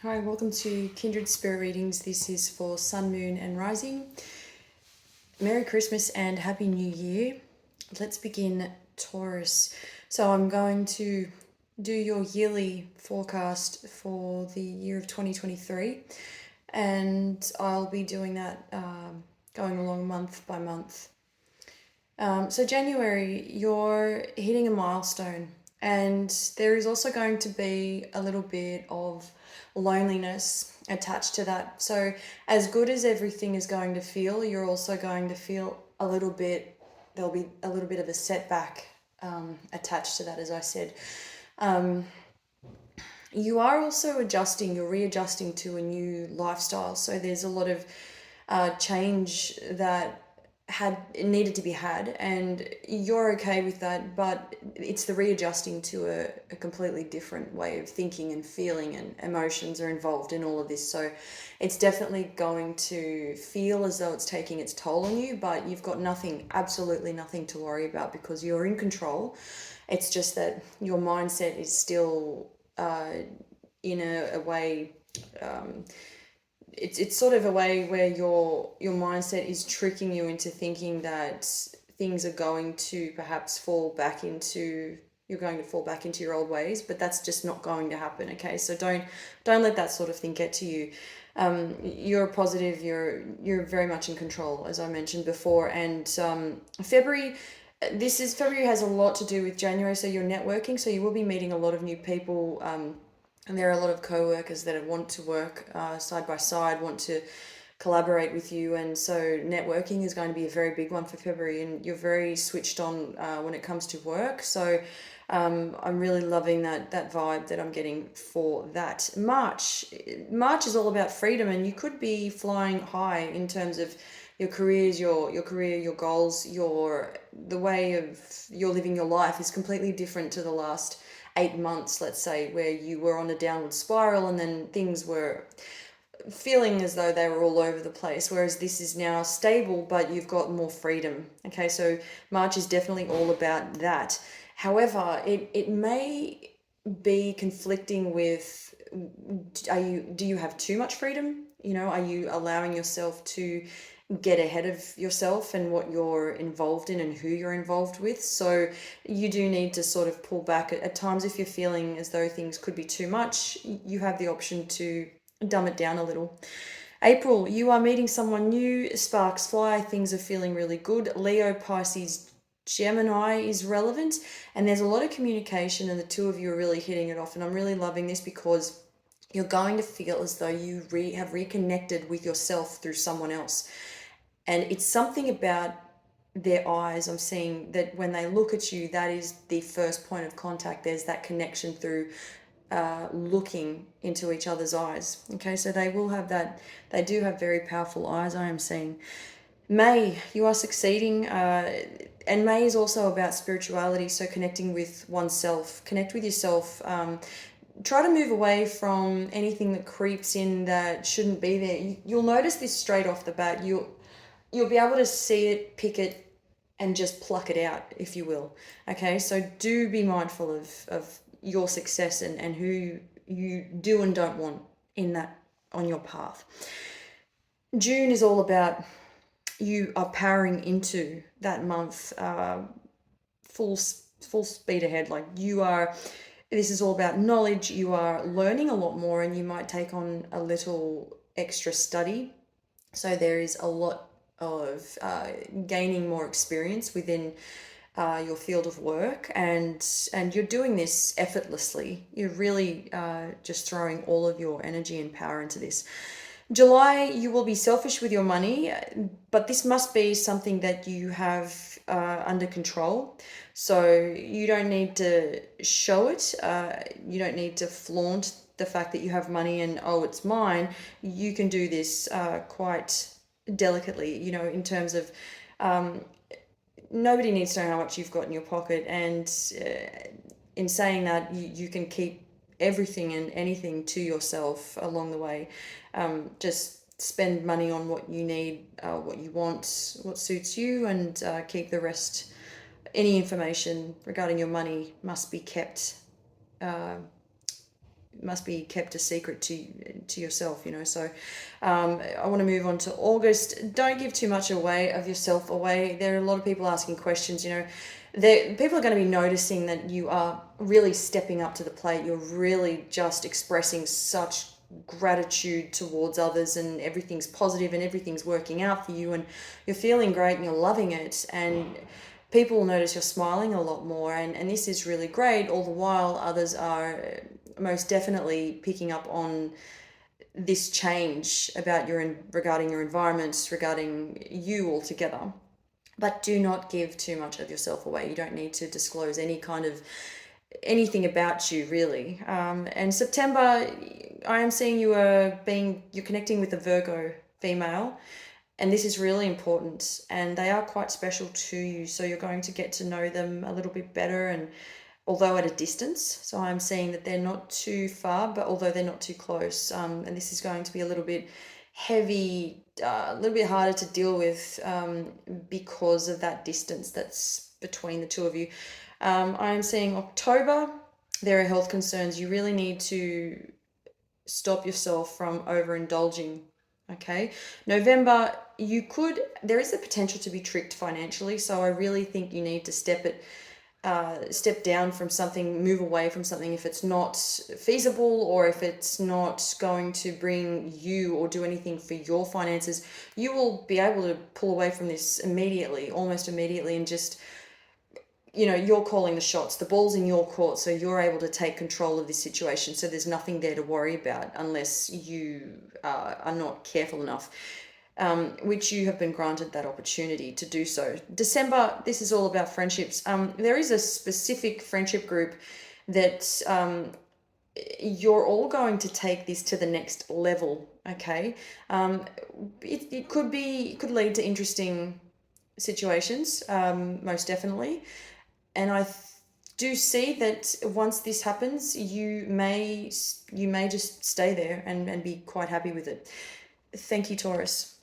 Hi, welcome to Kindred Spirit Readings. This is for Sun, Moon, and Rising. Merry Christmas and Happy New Year. Let's begin, Taurus. So, I'm going to do your yearly forecast for the year of 2023, and I'll be doing that going along month by month. So, January, you're hitting a milestone, and there is also going to be a little bit of loneliness attached to that. So, as good as everything is going to feel, you're also going to feel a little bit, there'll be a little bit of a setback attached to that, as I said. You are also adjusting, you're readjusting to a new lifestyle. So, there's a lot of change that needed to be had, and you're okay with that, but it's the readjusting to a completely different way of thinking and feeling, and emotions are involved in all of this. So it's definitely going to feel as though it's taking its toll on you, but you've got absolutely nothing to worry about because you're in control. It's just that your mindset is still in a way, it's sort of a way where your mindset is tricking you into thinking that things are going to perhaps you're going to fall back into your old ways, but that's just not going to happen. Okay, so don't let that sort of thing get to you. You're positive, you're very much in control, as I mentioned before. And February has a lot to do with January, so you're networking, so you will be meeting a lot of new people. And there are a lot of co-workers that want to work side by side, want to collaborate with you. And so networking is going to be a very big one for February, and you're very switched on when it comes to work. So I'm really loving that vibe that I'm getting for that. March is all about freedom, and you could be flying high in terms of your careers, your career, your goals, the way of you're living your life is completely different to the last 8 months, let's say, where you were on a downward spiral and then things were feeling as though they were all over the place, whereas this is now stable, but you've got more freedom. Okay, so March is definitely all about that. However, it may be conflicting with, do you have too much freedom? Are you allowing yourself to get ahead of yourself and what you're involved in and who you're involved with? So you do need to sort of pull back at times. If you're feeling as though things could be too much, you have the option to dumb it down a little. April, you are meeting someone new, sparks fly, things are feeling really good. Leo, Pisces, Gemini is relevant, and there's a lot of communication, and the two of you are really hitting it off. And I'm really loving this because you're going to feel as though you have reconnected with yourself through someone else. And it's something about their eyes. I'm seeing that when they look at you, that is the first point of contact. There's that connection through looking into each other's eyes. Okay, so they do have very powerful eyes, I am seeing. May, you are succeeding, and May is also about spirituality, so connecting with oneself. Connect with yourself. Try to move away from anything that creeps in that shouldn't be there. You'll notice this straight off the bat. You'll be able to see it, pick it, and just pluck it out, if you will. Okay, so do be mindful of your success and who you do and don't want on your path. June is all about you are powering into that month full speed ahead. Like this is all about knowledge. You are learning a lot more, and you might take on a little extra study. So there is a lot of gaining more experience within your field of work, and you're doing this effortlessly. You're really just throwing all of your energy and power into this. July, you will be selfish with your money, but this must be something that you have under control. So you don't need to show it. You don't need to flaunt the fact that you have money and, oh, it's mine. You can do this quite delicately, in terms of nobody needs to know how much you've got in your pocket. And in saying that, you can keep everything and anything to yourself along the way. Just spend money on what you need, what you want, what suits you, and keep the rest. Any information regarding your money must be kept must be kept a secret to yourself, you know. So I want to move on to August. Don't give too much away of yourself away. There are a lot of people asking questions, you know. People are going to be noticing that you are really stepping up to the plate. You're really just expressing such gratitude towards others, and everything's positive and everything's working out for you, and you're feeling great and you're loving it, and people will notice you're smiling a lot more, and this is really great. All the while others are most definitely picking up on this change about regarding your environment, regarding you altogether. But do not give too much of yourself away. You don't need to disclose anything about you, really. And September, I am seeing you're connecting with a Virgo female, and this is really important, and they are quite special to you, so you're going to get to know them a little bit better, and although at a distance. So I'm seeing that they're not too far, but although they're not too close. And this is going to be a little bit heavy, a little bit harder to deal with, because of that distance that's between the two of you. I'm seeing October, there are health concerns. You really need to stop yourself from overindulging. Okay. November, there is the potential to be tricked financially. So I really think you need to step down from something, move away from something if it's not feasible, or if it's not going to bring you or do anything for your finances. You will be able to pull away from this immediately, almost immediately, and just, you know, you're calling the shots. The ball's in your court, so you're able to take control of this situation. So there's nothing there to worry about unless you are not careful enough, which you have been granted that opportunity to do so. December, this is all about friendships. There is a specific friendship group that you're all going to take this to the next level. Okay, it could lead to interesting situations, most definitely. And I do see that once this happens, you may just stay there and be quite happy with it. Thank you, Taurus.